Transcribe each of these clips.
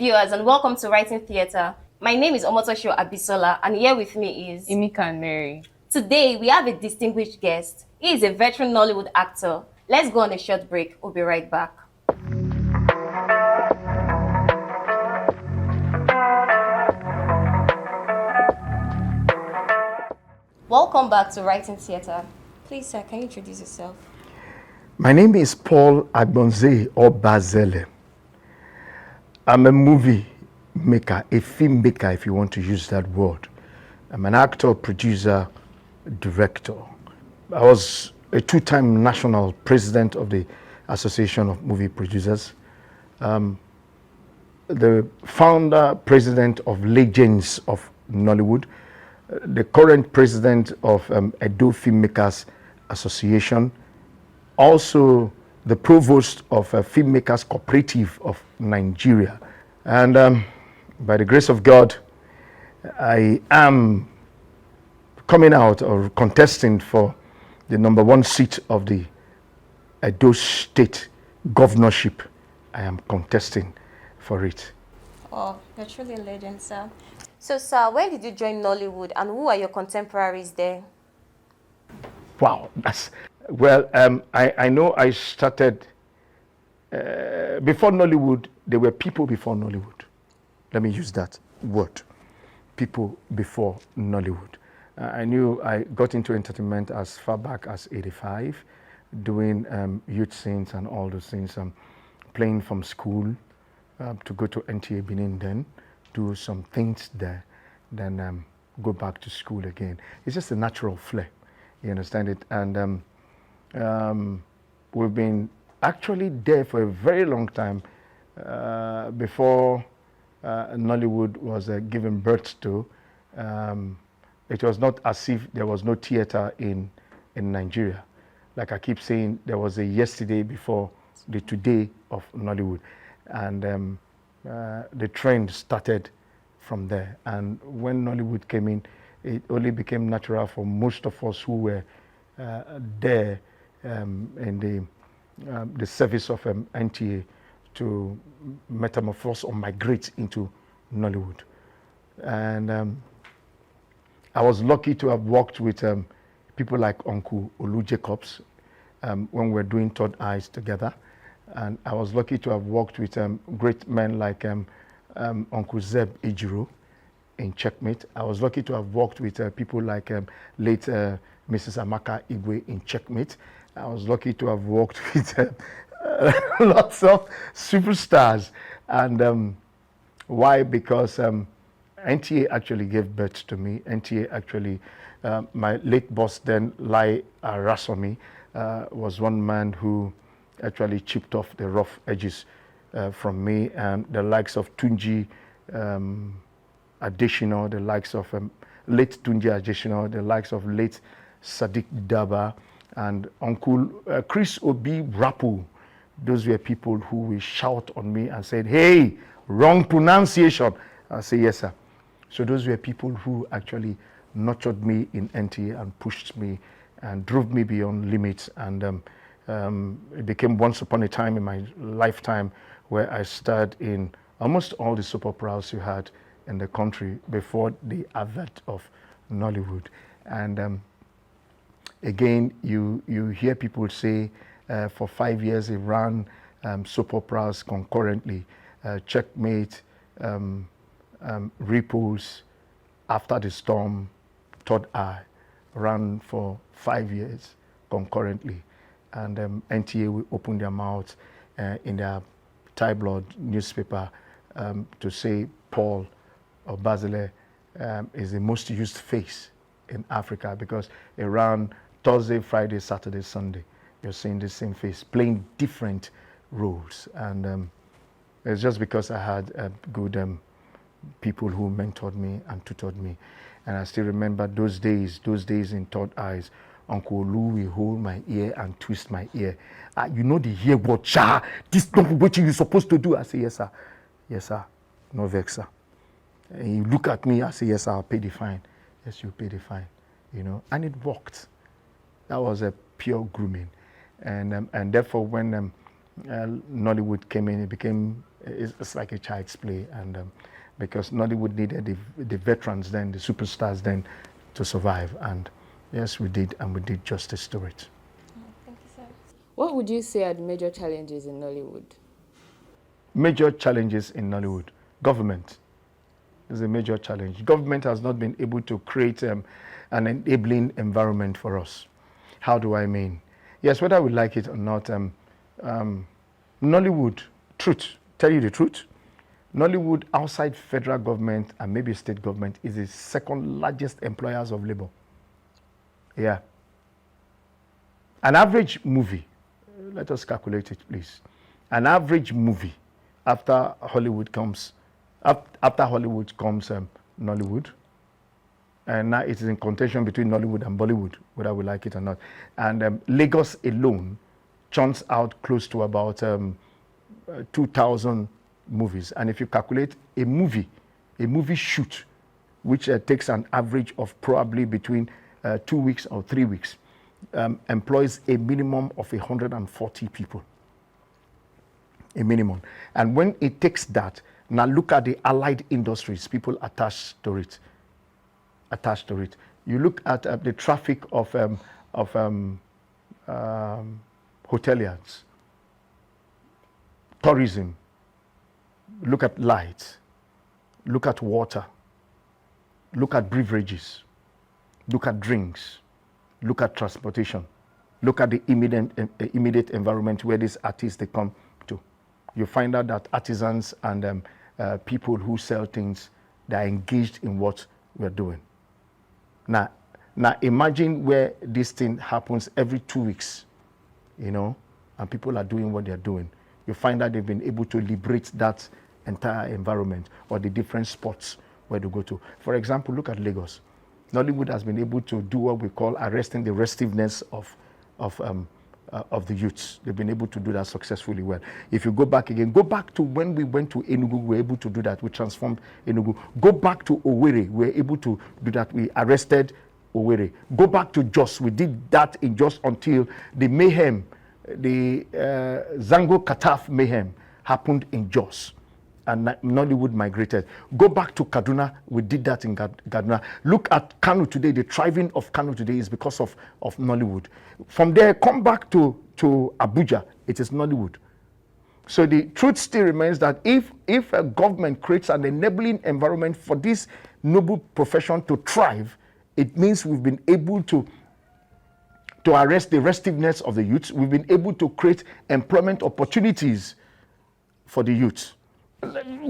viewers, and welcome to Writing Theatre. My name is Omotoso Abisola, and here with me is Imikan. Today, we have a distinguished guest. He is a veteran Nollywood actor. Let's go on a short break. We'll be right back. Welcome back to Writing Theatre. Please, sir, can you introduce yourself? My name is Agbonze Obazele. I'm a movie maker, a film maker, if you want to use that word. I'm an actor, producer, director. I was a two-time national president of the Association of Movie Producers, the founder, president of Legends of Nollywood, the current president of Edo Filmmakers Association, also the provost of Filmmakers Cooperative of Nigeria. And by the grace of God, I am coming out or contesting for the #1 seat of the Edo State governorship. I am contesting for it. Oh, you're truly a legend, sir. So, sir, when did you join Nollywood, and who are your contemporaries there? Wow, well, I know I started before Nollywood. There were people before Nollywood. Let me use that word, people before Nollywood. I knew I got into entertainment as far back as '85, doing youth scenes and all those things, playing from school to go to NTA Benin, then do some things there, then go back to school again. It's just a natural flair, you understand it? And we've been actually there for a very long time before Nollywood was given birth to. It was not as if there was no theater in Nigeria. Like I keep saying, there was a yesterday before the today of Nollywood. And the trend started from there. And when Nollywood came in, it only became natural for most of us who were there in the service of NTA to metamorphose or migrate into Nollywood. And I was lucky to have worked with people like Uncle Olu Jacobs when we were doing Third Eyes together. And I was lucky to have worked with great men like Uncle Zeb Ejiro in Checkmate. I was lucky to have worked with people like late Mrs. Amaka Igwe in Checkmate. I was lucky to have worked with lots of superstars. And why? Because NTA actually gave birth to me. NTA actually, my late boss then, Lai Arasomi, was one man who actually chipped off the rough edges from me, and the likes of Tunji Additional, the likes of late Tunji Additional, the likes of late Sadiq Daba, and Uncle Chris Obi Rapu. Those were people who will shout on me and said, "Hey, wrong pronunciation." I say, "Yes, sir." So those were people who actually nurtured me in NTA and pushed me and drove me beyond limits. And it became once upon a time in my lifetime where I starred in almost all the soap operas you had in the country before the advent of Nollywood. And again, you hear people say for 5 years they ran soap operas concurrently. Checkmate, Ripples, After the Storm, Third Eye, ran for 5 years concurrently. And NTA will open their mouths in their tabloid newspaper to say Paul Obazele is the most used face in Africa, because around Thursday, Friday, Saturday, Sunday, you're seeing the same face playing different roles. And it's just because I had good people who mentored me and tutored me. And I still remember those days in Third Eyes. Uncle Lou will hold my ear and twist my ear. You know the ear what, cha, this is not what you're supposed to do. I say, "Yes, sir. Yes, sir. No vex, sir." And you look at me, I say, "Yes, sir, I'll pay the fine." "Yes, you pay the fine." You know, and it worked. That was a pure grooming. And therefore, when Nollywood came in, it became it's like a child's play. And because Nollywood needed the veterans then, the superstars then, to survive. And yes, we did, and we did justice to it. Thank you, sir. What would you say are the major challenges in Nollywood? Major challenges in Nollywood. Government is a major challenge. Government has not been able to create an enabling environment for us. How do I mean? Yes, whether we like it or not, Nollywood, tell you the truth, Nollywood outside federal government and maybe state government is the second largest employers of labor. Yeah. An average movie, let us calculate it, please. An average movie after Hollywood comes Nollywood, and now it is in contention between Nollywood and Bollywood, whether we like it or not. And Lagos alone churns out close to about 2,000 movies. And if you calculate a movie shoot, which takes an average of probably between 2 weeks or 3 weeks, employs a minimum of 140 people. A minimum. And when it takes that, now look at the allied industries, people attached to it. You look at the traffic of hoteliers, tourism, look at lights, look at water, look at beverages, look at drinks, look at transportation, look at the immediate environment where these artists they come to. You find out that artisans and people who sell things, they are engaged in what we're doing. Now imagine where this thing happens every 2 weeks, and people are doing what they're doing. You find that they've been able to liberate that entire environment or the different spots where they go to. For example, look at Lagos. Nollywood has been able to do what we call arresting the restiveness of the youths. They've been able to do that successfully well. If you go back to when we went to Enugu, we were able to do that. We transformed Enugu. Go back to Owoeye, we were able to do that. We arrested Owoeye. Go back to Jos, we did that in Jos until the mayhem, the Zango Kataf mayhem happened in Jos. And Nollywood migrated. Go back to Kaduna, we did that in Kaduna. Look at Kano today, the thriving of Kano today is because of Nollywood. From there, come back to Abuja, it is Nollywood. So the truth still remains that if a government creates an enabling environment for this noble profession to thrive, it means we've been able to arrest the restiveness of the youths. We've been able to create employment opportunities for the youths.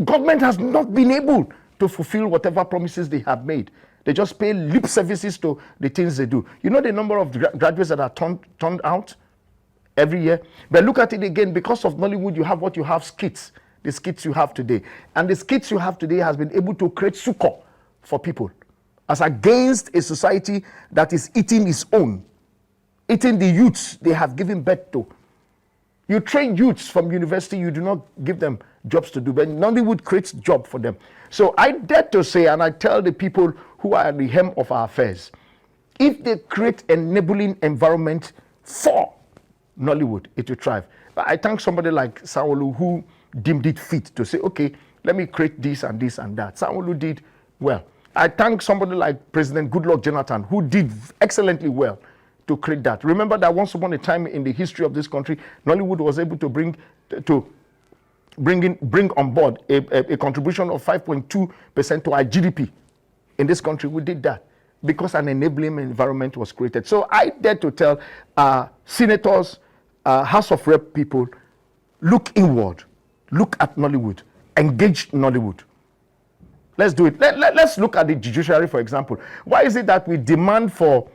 Government has not been able to fulfill whatever promises they have made. They just pay lip services to the things they do. You know the number of graduates that are turned out every year? But look at it again, because of Nollywood, you have what you have, skits. The skits you have today. And the skits you have today has been able to create succor for people. As against a society that is eating its own. Eating the youths they have given birth to. You train youths from university, you do not give them jobs to do, but Nollywood creates job for them. So I dare to say, and I tell the people who are at the helm of our affairs, if they create an enabling environment for Nollywood, it will thrive. But I thank somebody like Sanwo-Olu who deemed it fit to say, okay, let me create this and this and that. Sanwo-Olu did well. I thank somebody like President Goodluck Jonathan who did excellently well to create that. Remember that once upon a time in the history of this country, Nollywood was able to bring on board a contribution of 5.2% to our GDP in this country. We did that because an enabling environment was created. So I dare to tell senators, House of Rep people, look inward, look at Nollywood, engage Nollywood. Let's do it. Let's look at the judiciary, for example. Why is it that we demand for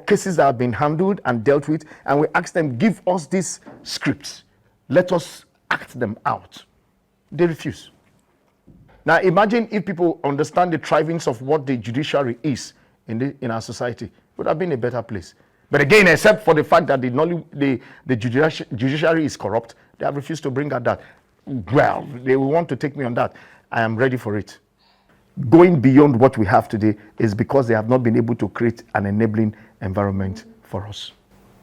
cases that have been handled and dealt with, and we ask them, give us these scripts, let us act them out? They refuse. Now imagine if people understand the thrivings of what the judiciary is in our society, it would have been a better place. But again, except for the fact that the judiciary is corrupt, they have refused to bring out that. Well, they will want to take me on that. I am ready for it. Going beyond what we have today is because they have not been able to create an enabling environment for us.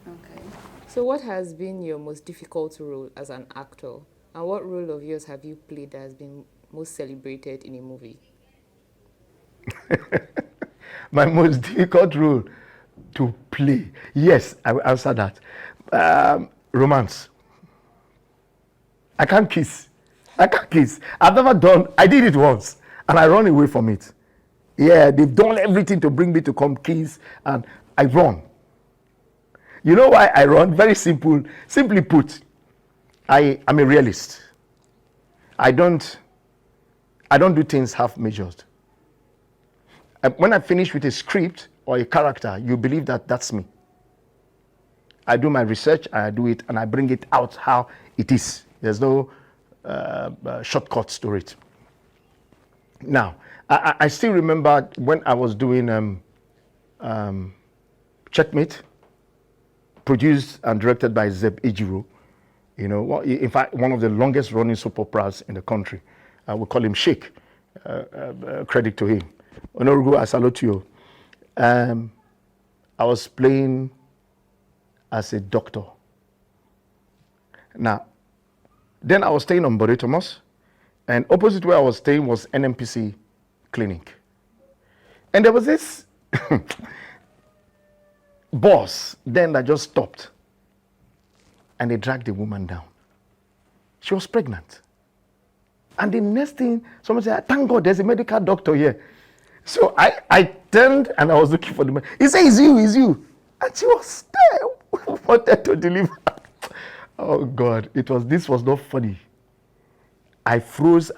Okay. So what has been your most difficult role as an actor? And what role of yours have you played that has been most celebrated in a movie? My most difficult role to play. Yes, I will answer that. Romance. I can't kiss. I've never done, I did it once and I run away from it. Yeah, they've done everything to bring me to come kiss and I run. You know why I run? Very simple. Simply put, I am a realist. I don't do things half measured. When I finish with a script or a character, you believe that that's me. I do my research, I do it, and I bring it out how it is. There's no shortcuts to it. Now, I still remember when I was doing Checkmate, produced and directed by Zeb Ejiro. You know, in fact, one of the longest running soap operas in the country. We call him Sheikh. Credit to him. Onorugu, I salute you. I was playing as a doctor. Now, then I was staying on Bode Thomas, and opposite where I was staying was NMPC clinic. And there was this boss then that just stopped, and they dragged the woman down. She was pregnant. And the next thing, someone said, thank God there's a medical doctor here. So I turned and I was looking for the man. He said, it's you. And she was there, wanted to deliver. Oh God, this was not funny. I froze.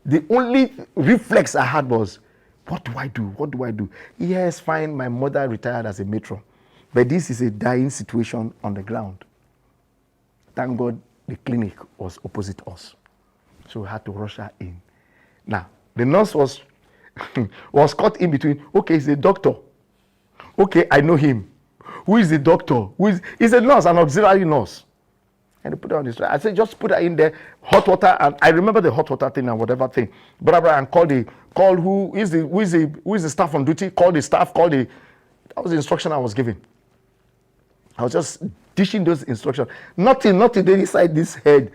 The only reflex I had was, what do I do? Yes, fine, my mother retired as a matron. But this is a dying situation on the ground. Thank God the clinic was opposite us. So we had to rush her in. Now, the nurse was caught in between. Okay, he's a doctor. Okay, I know him. Who is the doctor? He's a nurse, an auxiliary nurse. And they put her on this. I said, just put her in there, hot water, and I remember the hot water thing and whatever thing. And call who is the staff on duty, call the staff, that was the instruction I was giving. I was just dishing those instructions. Nothing inside this head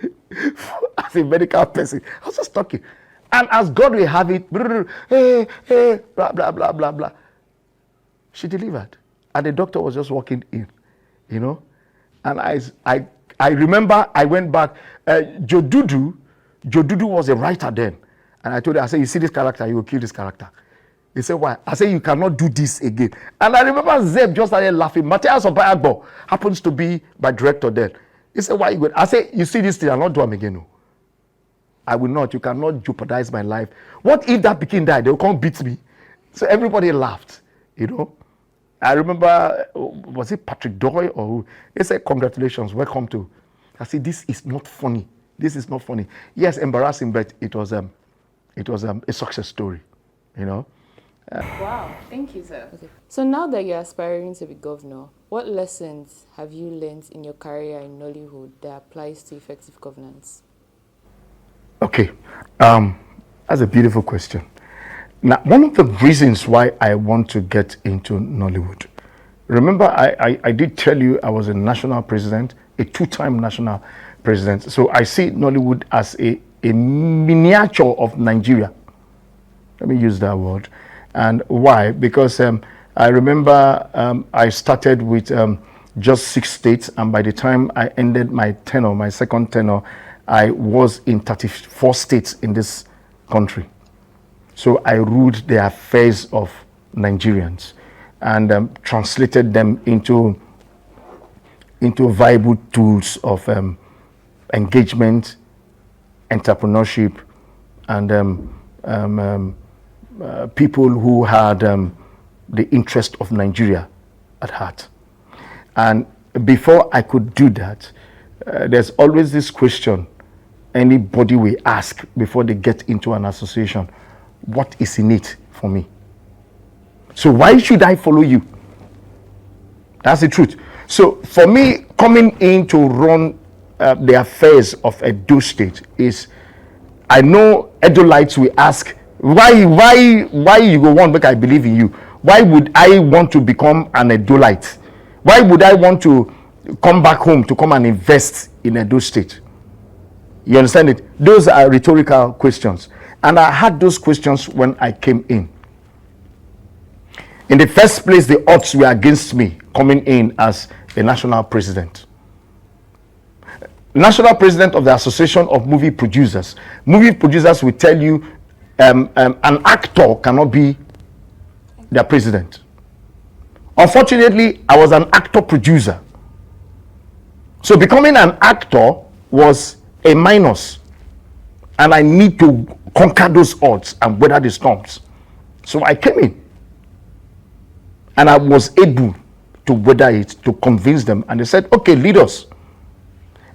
as a medical person. I was just talking. And as God will have it, hey, blah, blah, blah, blah, blah. She delivered. And the doctor was just walking in, you know. And I remember I went back. Joe Dudu was a writer then. And I told her, I said, you see this character, you will kill this character. He said, why? I said, you cannot do this again. And I remember Zeb just started laughing. Matthias Obayagbo happens to be my director then. He said, why are you going? I said, you see this thing, I'll not do them again. No. I will not. You cannot jeopardize my life. What if that Pekin died? They will come beat me. So everybody laughed, you know. I remember, was it Patrick Doy or who? He said, congratulations, welcome to. I said, this is not funny. This is not funny. Yes, embarrassing, but it was a success story, you know. Wow, thank you, sir. Okay. So now that you're aspiring to be governor, what lessons have you learned in your career in Nollywood that applies to effective governance? Okay, that's a beautiful question. Now, one of the reasons why I want to get into Nollywood, remember I did tell you I was a national president, a two-time national president. So I see Nollywood as a miniature of Nigeria. Let me use that word. And why? Because I remember I started with just 6 states, and by the time I ended my tenure, my second tenure, I was in 34 states in this country. So I ruled the affairs of Nigerians and translated them into viable tools of engagement, entrepreneurship, and people who had the interest of Nigeria at heart. And before I could do that, there's always this question anybody will ask before they get into an association: what is in it for me? So why should I follow you? That's the truth. So for me, coming in to run the affairs of Edo State is, I know Edolites will ask, why you go on, but I believe in you. Why would I want to become an Edolite? Why would I want to come back home to come and invest in Edo State? You understand it? Those are rhetorical questions. And I had those questions when I came in. In the first place, the odds were against me coming in as a national president. National president of the Association of Movie Producers. Movie producers will tell you an actor cannot be their president. Unfortunately, I was an actor producer. So becoming an actor was a minus. And I need to conquer those odds and weather the storms. So I came in. And I was able to weather it, to convince them. And they said, okay, lead us.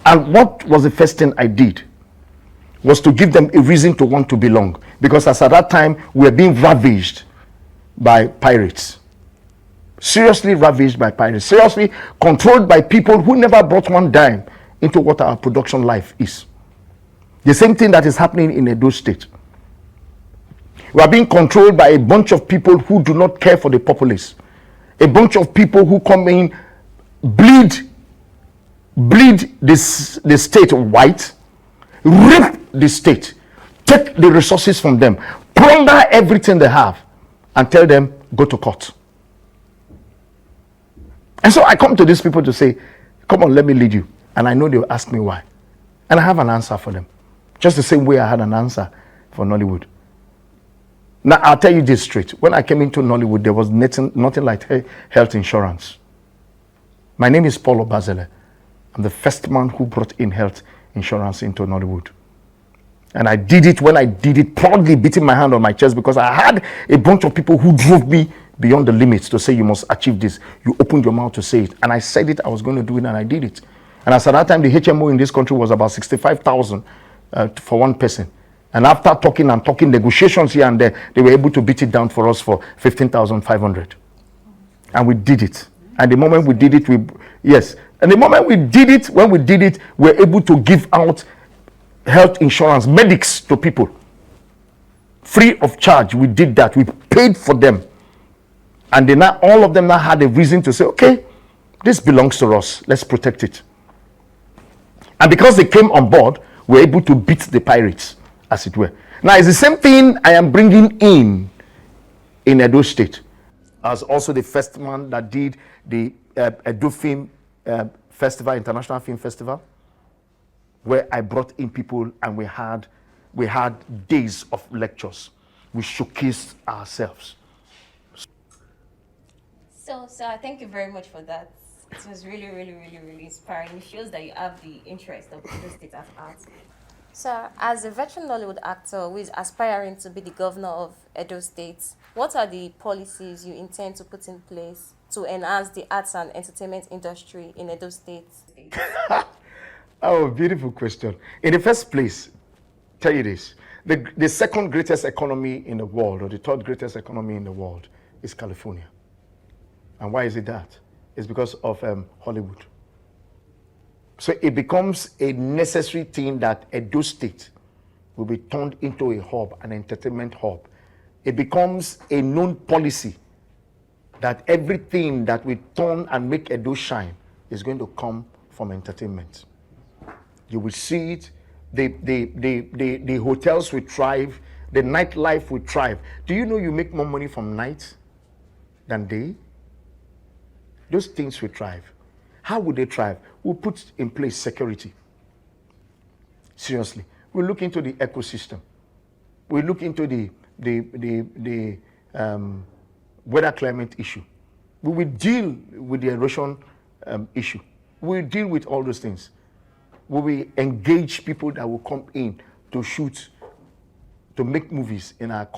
And what was the first thing I did? Was to give them a reason to want to belong. Because as at that time, we were being ravaged by pirates. Seriously ravaged by pirates. Seriously controlled by people who never brought one dime into what our production life is. The same thing that is happening in Edo State. We are being controlled by a bunch of people who do not care for the populace. A bunch of people who come in, bleed the state white, rape the state, take the resources from them, plunder everything they have, and tell them, go to court. And so I come to these people to say, come on, let me lead you. And I know they'll ask me why. And I have an answer for them. Just the same way I had an answer for Nollywood. Now, I'll tell you this straight. When I came into Nollywood, there was nothing like health insurance. My name is Paul Obazele. I'm the first man who brought in health insurance into Nollywood. And I did it when I did it, proudly beating my hand on my chest, because I had a bunch of people who drove me beyond the limits to say, you must achieve this. You opened your mouth to say it. And I said it, I was going to do it, and I did it. And as at that time, the HMO in this country was about 65,000 for one person. And after talking and talking, negotiations here and there, they were able to beat it down for us for 15,500. And we did it. And the moment we did it, and the moment we did it, when we did it, we were able to give out health insurance, medics to people. Free of charge, we did that. We paid for them. And they now, all of them now had a reason to say, okay, this belongs to us. Let's protect it. And because they came on board, we were able to beat the pirates, as it were. Now, it's the same thing I am bringing in Edo State. As also the first man that did the Edo Film Festival, International Film Festival, where I brought in people and we had days of lectures. We showcased ourselves. So, sir, thank you very much for that. It was really, really, really, really inspiring. It shows that you have the interest of Edo State at heart. Sir, as a veteran Nollywood actor who is aspiring to be the governor of Edo State, what are the policies you intend to put in place to enhance the arts and entertainment industry in Edo State? Oh, beautiful question. In the first place, tell you this, the second greatest economy in the world, or the third greatest economy in the world, is California. And why is it that? It's because of Hollywood. So it becomes a necessary thing that Edo State will be turned into a hub, an entertainment hub. It becomes a known policy that everything that we turn and make Edo shine is going to come from entertainment. You will see it. The hotels will thrive. The nightlife will thrive. Do you know you make more money from night than day? Those things will thrive. How would they thrive? We'll put in place security. Seriously. We'll look into the ecosystem. We'll look into the weather climate issue. We will deal with the erosion issue. We'll deal with all those things. We will engage people that will come in to shoot, to make movies in our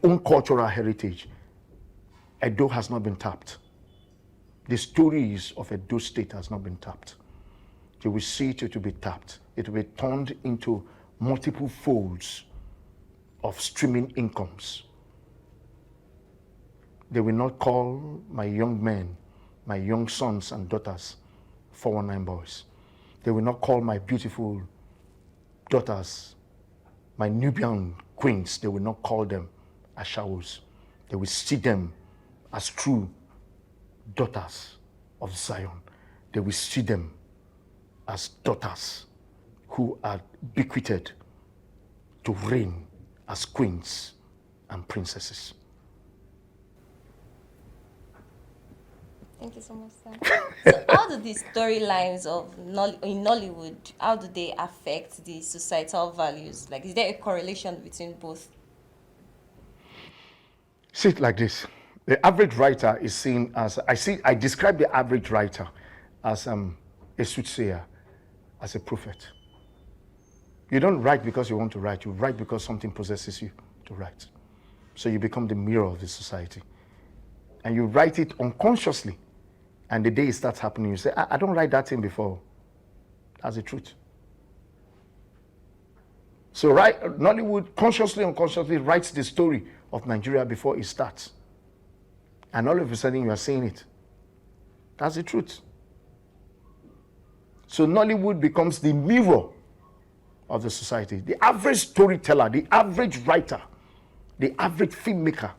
own cultural heritage. Edo has not been tapped. The stories of Edo State has not been tapped. You will see it will be tapped. It will be turned into multiple folds of streaming incomes. They will not call my young men, my young sons and daughters, 419 boys. They will not call my beautiful daughters, my Nubian queens, they will not call them Ashawos. They will see them as true daughters of Zion. They will see them as daughters who are bequeathed to reign as queens and princesses. Thank you so much, sir. So how do the storylines of in Nollywood, how do they affect the societal values? Like, is there a correlation between both? See it like this. The average writer is seen as, I describe the average writer as a soothsayer, as a prophet. You don't write because you want to write. You write because something possesses you to write. So you become the mirror of the society. And you write it unconsciously. And the day it starts happening, you say, I don't write that thing before. That's the truth. So Nollywood consciously, unconsciously writes the story of Nigeria before it starts. And all of a sudden you are saying it. That's the truth. So Nollywood becomes the mirror of the society. The average storyteller, the average writer, the average filmmaker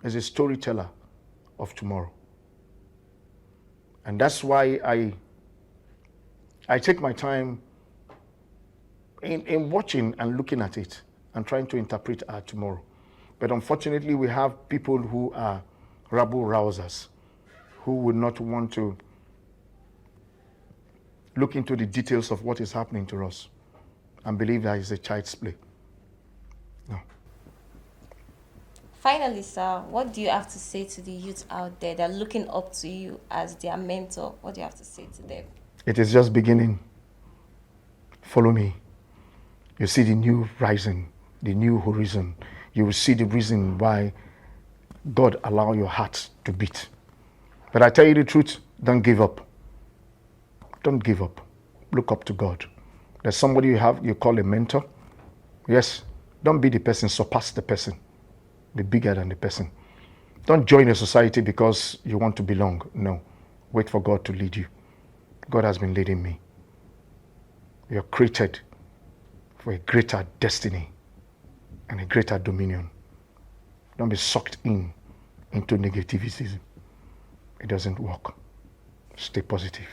is a storyteller of tomorrow. And that's why I take my time in watching and looking at it and trying to interpret our tomorrow. But unfortunately, we have people who are rabble-rousers, who would not want to look into the details of what is happening to us and believe that it's a child's play. No. Finally, sir, what do you have to say to the youth out there that are looking up to you as their mentor? What do you have to say to them? It is just beginning. Follow me. You see the new rising, the new horizon. You will see the reason why God allowed your heart to beat. But I tell you the truth, don't give up. Don't give up. Look up to God. There's somebody you call a mentor. Yes, don't be the person, surpass the person. Be bigger than the person. Don't join a society because you want to belong. No. Wait for God to lead you. God has been leading me. You're created for a greater destiny and a greater dominion. Don't be sucked into negativism. It doesn't work. Stay positive.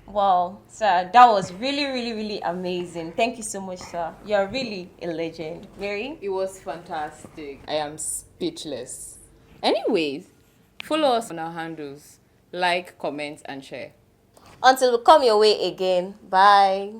Wow, sir, that was really, really, really amazing. Thank you so much, sir. You're really a legend. Mary? It was fantastic. I am speechless. Anyways, follow us on our handles. Like, comment, and share. Until we come your way again. Bye.